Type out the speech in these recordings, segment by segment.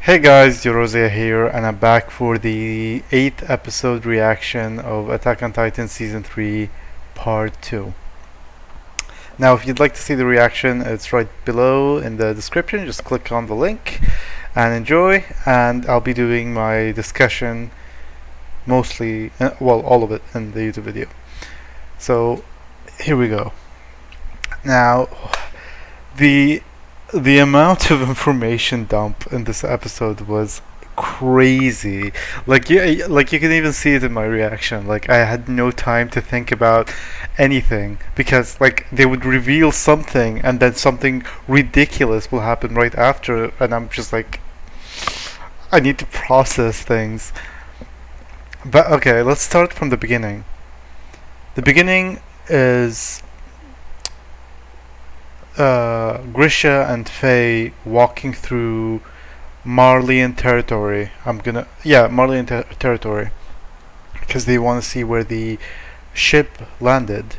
Hey guys, Eurozia here, and I'm back for the 8th episode reaction of Attack on Titan Season 3, Part 2. Now, if you'd like to see the reaction, it's right below in the description. Just click on the link and enjoy, and I'll be doing my discussion mostly, all of it in the YouTube video. So, here we go. Now, the the amount of information dump in this episode was crazy. Like you can even see it in my reaction. Like I had no time to think about anything because like they would reveal something and then something ridiculous will happen right after, and I'm just like, I need to process things. But okay, let's start from the beginning. The beginning is Grisha and Faye walking through Marleyan territory. Marleyan territory, because they want to see where the ship landed,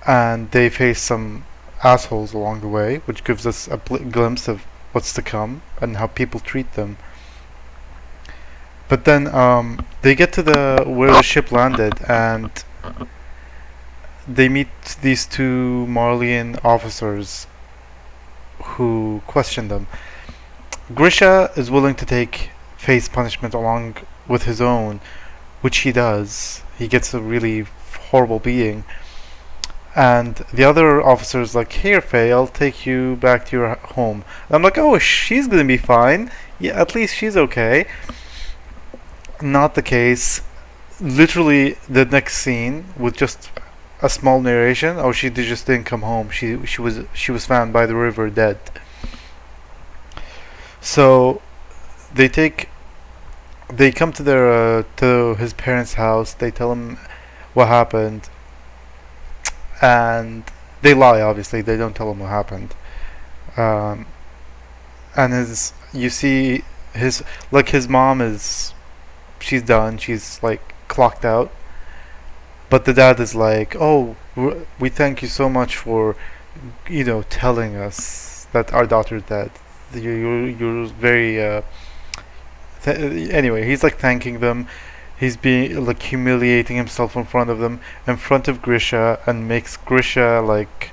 and they face some assholes along the way, which gives us a glimpse of what's to come and how people treat them. But then they get to the where the ship landed, and they meet these two Marleyan officers who question them. Grisha is willing to take Faye's punishment along with his own, which he does. He gets a really horrible beating. And the other officer is like, "Here, Faye, I'll take you back to your home." And I'm like, "Oh, she's gonna be fine. Yeah, at least she's okay." Not the case. Literally, the next scene with just a small narration. Oh, she just didn't come home. She was found by the river dead. So they come to their to his parents' house. They tell him what happened, and they lie. Obviously, they don't tell him what happened. Um, and you see his mom she's done. She's like clocked out. But the dad is like, "Oh, we thank you so much for, telling us that our daughter's dead. You're very." Anyway, he's like thanking them. He's being like humiliating himself in front of them, in front of Grisha, and makes Grisha like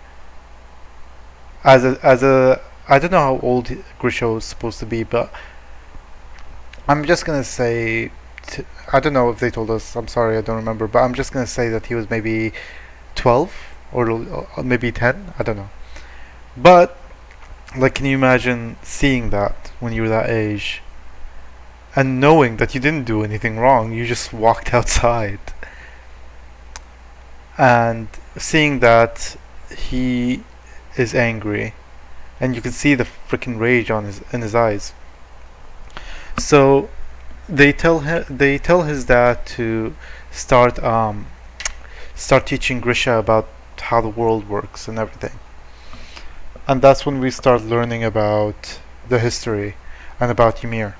as a I don't know how old Grisha was supposed to be, but I'm just gonna say I don't know if they told us. I'm sorry, I don't remember. But I'm just gonna say that he was maybe 12 or maybe 10. I don't know. But like, can you imagine seeing that when you were that age and knowing that you didn't do anything wrong? You just walked outside and seeing that he is angry, and you can see the freaking rage in his eyes. So they tell his dad to start teaching Grisha about how the world works and everything. And that's when we start learning about the history and about Ymir.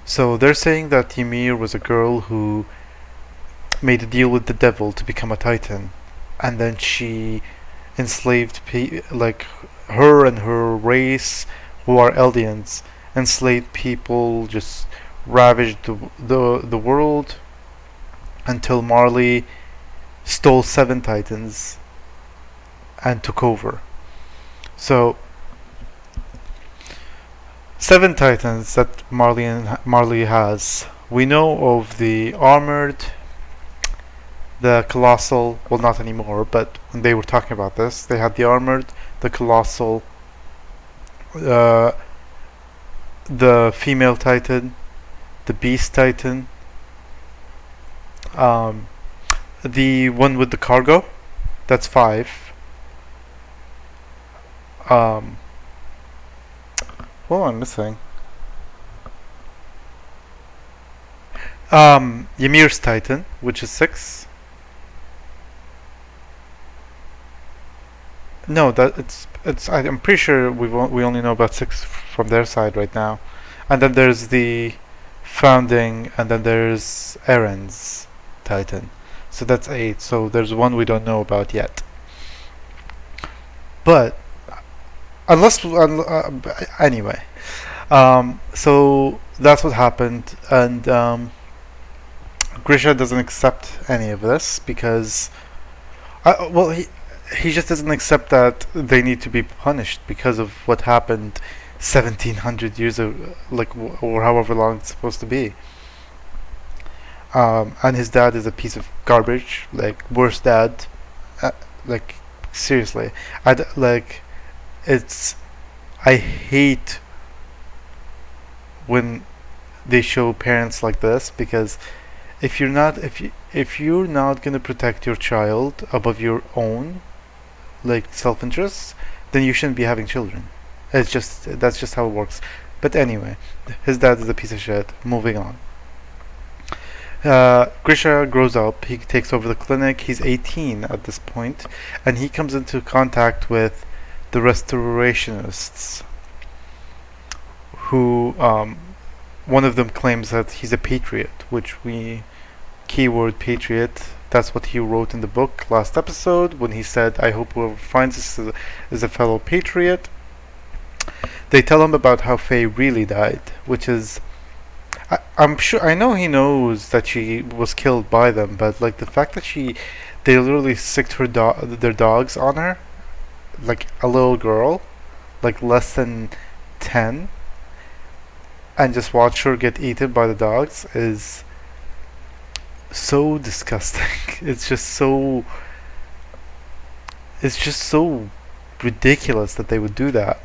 So they're saying that Ymir was a girl who made a deal with the devil to become a titan, and then she enslaved like her and her race, who are Eldians, enslaved people, just ravaged the world until Marley stole 7 titans and took over. So 7 titans that Marley has. We know of the armored, the colossal. Well, not anymore, but when they were talking about this, they had the armored, the colossal, the female titan, the beast titan, the one with the cargo. That's 5. What am I missing? Ymir's titan, which is 6. No, that it's. I'm pretty sure we only know about 6 from their side right now, and then there's the founding, and then there's Eren's titan. So that's 8. So there's one we don't know about yet. But anyway, So that's what happened, and Grisha doesn't accept any of this because, well, he just doesn't accept that they need to be punished because of what happened 1700 years ago, like, or however long it's supposed to be. And his dad is a piece of garbage, like worst dad, uh, like seriously. Like it's I hate when they show parents like this because if you're not gonna protect your child above your own like self-interest, then you shouldn't be having children. That's just how it works. But anyway, his dad is a piece of shit. Moving on. Grisha grows up. He takes over the clinic. He's 18 at this point, and he comes into contact with the restorationists, who one of them claims that he's a patriot, which we keyword patriot. That's what he wrote in the book last episode when he said, "I hope whoever finds this is a fellow patriot." They tell him about how Faye really died, which is I'm sure I know he knows that she was killed by them, but like the fact that they literally sicked their dogs on her, like a little girl, like less than 10, and just watch her get eaten by the dogs is so disgusting. It's just so ridiculous that they would do that.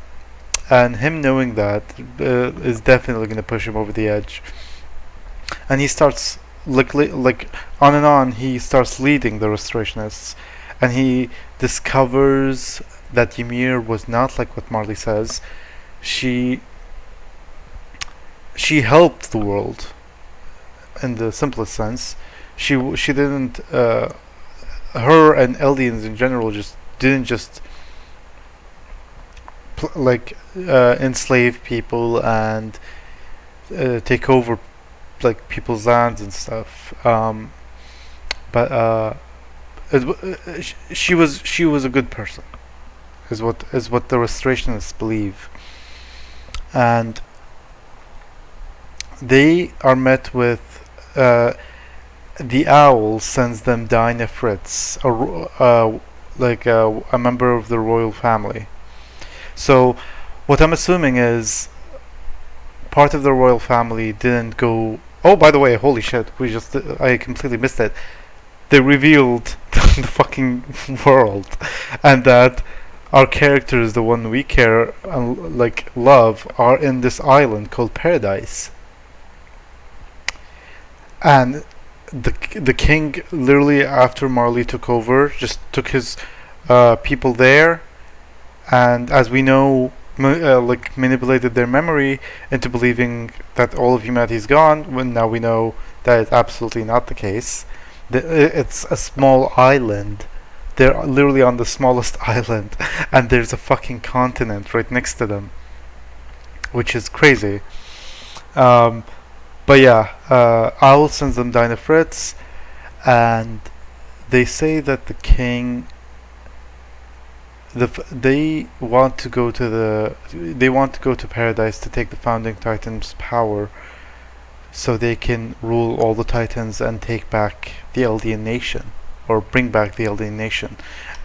And him knowing that is definitely going to push him over the edge. And he starts like on and on. He starts leading the restorationists, and he discovers that Ymir was not like what Marley says. She she helped the world in the simplest sense. She didn't. Her and Eldians in general just didn't just enslave people and take over like people's lands and stuff. But she was a good person, is what the restorationists believe, and they are met with the owl sends them Dinah Fritz, a member of the royal family. So, what I'm assuming is part of the royal family didn't go. Oh, by the way, holy shit! I completely missed it. They revealed the fucking world, and that our characters, the one we care and like love, are in this island called Paradise. And the king, literally after Marley took over, just took his people there, and as we know, manipulated their memory into believing that all of humanity is gone. When now we know that it's absolutely not the case. It's a small island. They're literally on the smallest island, and there's a fucking continent right next to them, which is crazy. Um, but yeah, Owl sends them Dinah Fritz, and they say that the king they want to go to Paradise to take the founding Titans' power, so they can rule all the Titans and take back the Eldian nation, or bring back the Eldian nation,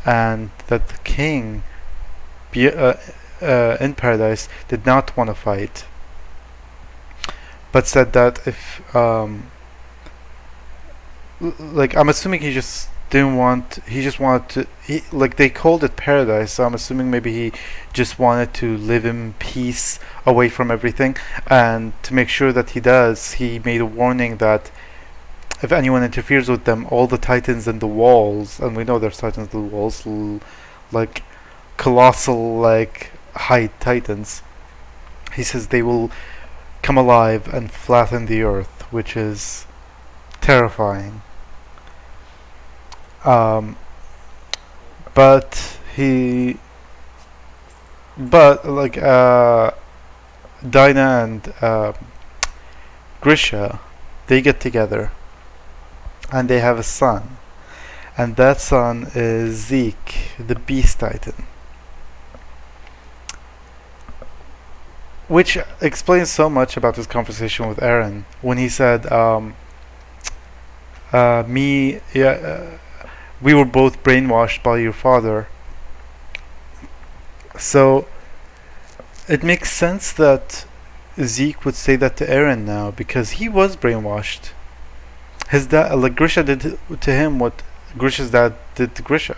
and that the king, in Paradise, did not want to fight, but said that if I'm assuming he just didn't want he just wanted to like they called it Paradise, so I'm assuming maybe he just wanted to live in peace away from everything, and to make sure that he does, he made a warning that if anyone interferes with them, all the Titans in the walls, and we know there's Titans in the walls, like colossal like height Titans, he says they will come alive and flatten the earth, which is terrifying. Um, but he, but like Dinah and Grisha, they get together and they have a son, and that son is Zeke, the Beast Titan. which explains so much about his conversation with Aaron when he said, "Me, yeah, we were both brainwashed by your father." So it makes sense that Zeke would say that to Aaron now because he was brainwashed. His dad, like Grisha, did to him what Grisha's dad did to Grisha.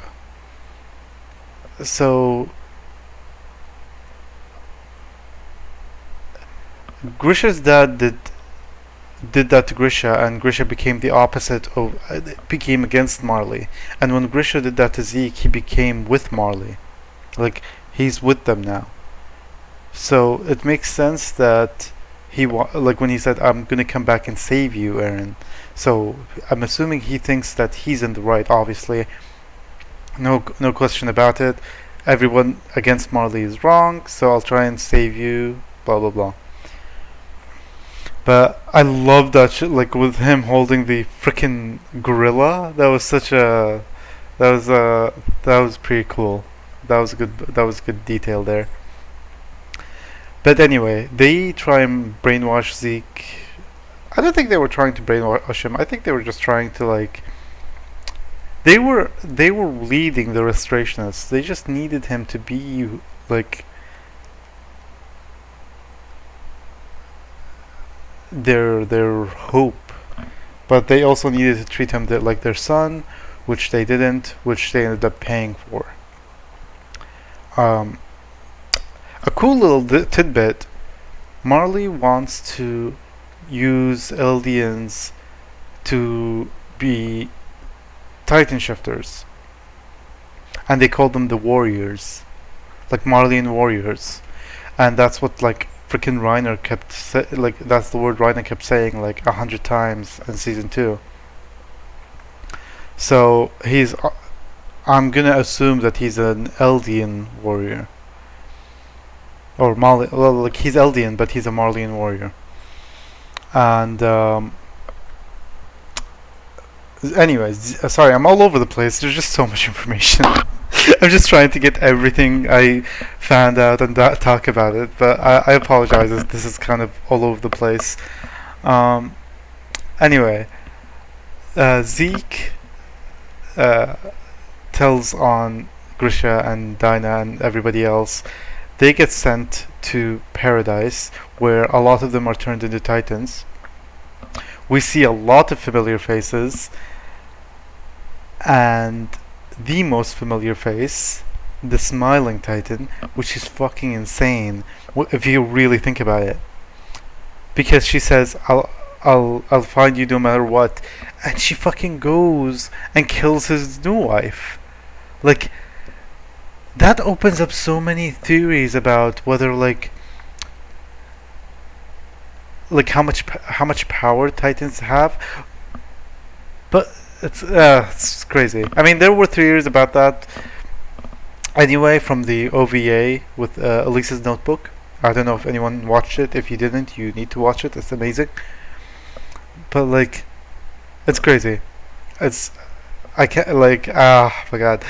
So Grisha's dad did that to Grisha, and Grisha became the opposite of became against Marley. And when Grisha did that to Zeke, he became with Marley, like he's with them now. So it makes sense that like when he said, "I'm gonna come back and save you, Aaron." So I'm assuming he thinks that he's in the right. Obviously, no question about it. Everyone against Marley is wrong, so I'll try and save you. Blah blah blah. But I love that shit, like with him holding the freaking gorilla. That was such a that was pretty cool. That was good. That was good detail there. But anyway, they try and brainwash Zeke. I don't think they were trying to brainwash him. I think they were just trying to like. They were leading the restorationists. They just needed him to be like their hope, but they also needed to treat him like their son, which they didn't, which they ended up paying for. Um, a cool little tidbit: Marley wants to use Eldians to be Titan shifters, and they call them the Warriors, like Marleyan Warriors, and that's what like freaking Reiner kept like that's the word Reiner kept saying like 100 times in season 2. So I'm gonna assume that he's an Eldian warrior, or well, like he's Eldian, but he's a Marleyan warrior. And anyways, sorry, I'm all over the place. There's just so much information. I'm just trying to get everything I found out and talk about it, but I apologize. This is kind of all over the place. Um, anyway, Zeke tells on Grisha and Dinah and everybody else. They get sent to Paradise, where a lot of them are turned into Titans. We see a lot of familiar faces, and the most familiar face, the smiling Titan, which is fucking insane if you really think about it. Because she says, I'll find you no matter what," and she fucking goes and kills his new wife. Like, that opens up so many theories about whether like how much power Titans have. But it's crazy. I mean, there were theories about that anyway from the OVA with Elise's Notebook. I don't know if anyone watched it. If you didn't, you need to watch it. It's amazing. But like, it's crazy. It's I can't like my god.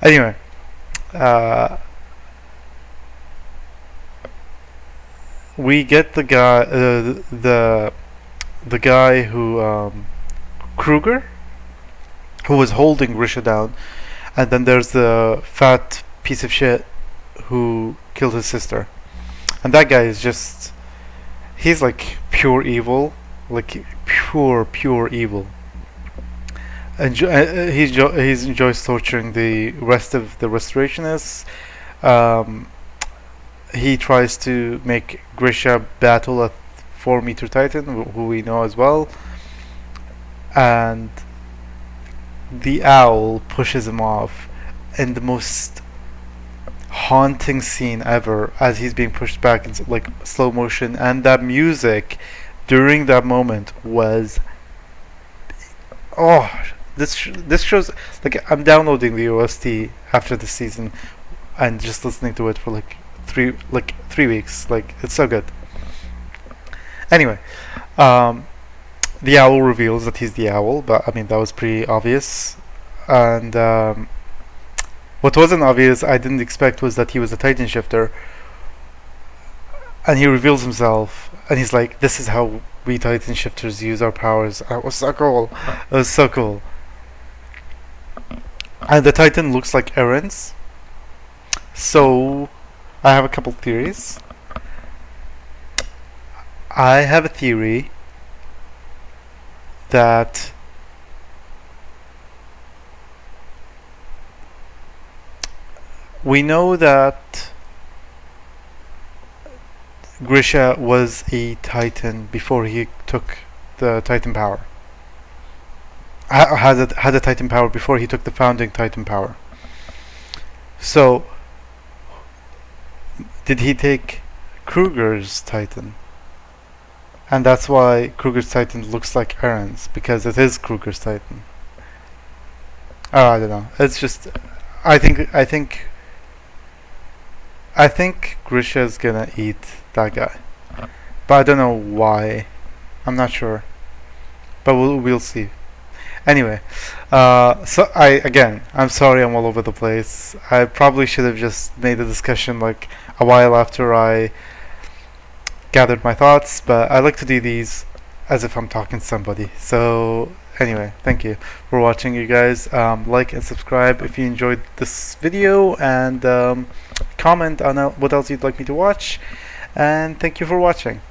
Anyway, uh, we get the guy the guy who Kruger, who was holding Grisha down, and then there's the fat piece of shit who killed his sister, and that guy is just he's like pure evil, like pure evil. And he enjoys torturing the rest of the restorationists. Um, he tries to make Grisha battle a 4-meter Titan, who we know as well, and the owl pushes him off in the most haunting scene ever as he's being pushed back in like slow motion, and that music during that moment was oh this shows like I'm downloading the OST after the season and just listening to it for like 3 weeks. Like, it's so good. Anyway, the owl reveals that he's the owl, but I mean that was pretty obvious. And what wasn't obvious, I didn't expect, was that he was a Titan shifter. and he reveals himself, and he's like, "This is how we Titan shifters use our powers." It was so cool. It was so cool. And the Titan looks like Eren's. So I have a couple theories. I have a theory that we know that Grisha was a Titan before he took the Titan power. Had a Titan power before he took the founding Titan power. So, did he take Kruger's Titan? And that's why Kruger's Titan looks like Eren's, because it is Kruger's Titan. Oh, I don't know. It's just, I think Grisha's gonna eat that guy, but I don't know why. I'm not sure, but we'll see. Anyway, I'm sorry I'm all over the place. I probably should have just made the discussion like a while after I gathered my thoughts, but I like to do these as if I'm talking to somebody. So anyway, thank you for watching, you guys. Like and subscribe if you enjoyed this video, and comment on what else you'd like me to watch. And thank you for watching.